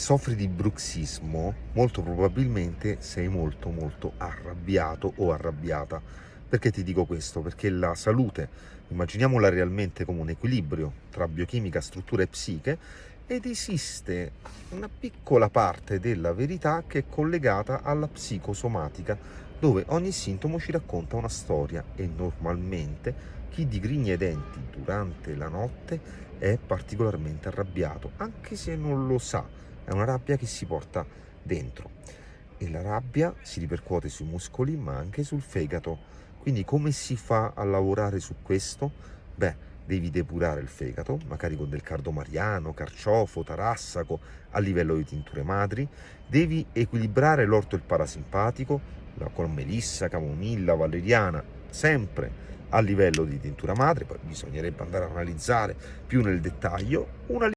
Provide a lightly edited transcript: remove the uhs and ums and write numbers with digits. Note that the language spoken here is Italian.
Soffri di bruxismo, molto probabilmente sei molto arrabbiato o arrabbiata. Perché ti dico questo? Perché la salute, immaginiamola realmente come un equilibrio tra biochimica, struttura e psiche, ed esiste una piccola parte della verità che è collegata alla psicosomatica, dove ogni sintomo ci racconta una storia e normalmente chi digrigna i denti durante la notte è particolarmente arrabbiato, anche se non lo sa. È una rabbia che si porta dentro e la rabbia si ripercuote sui muscoli ma anche sul fegato. Quindi come si fa a lavorare su questo? Beh, devi depurare il fegato, magari con del cardomariano, carciofo, tarassaco, a livello di tinture madri. Devi equilibrare l'orto e il parasimpatico, con melissa, camomilla, valeriana, sempre a livello di tintura madre. Poi bisognerebbe andare a analizzare più nel dettaglio una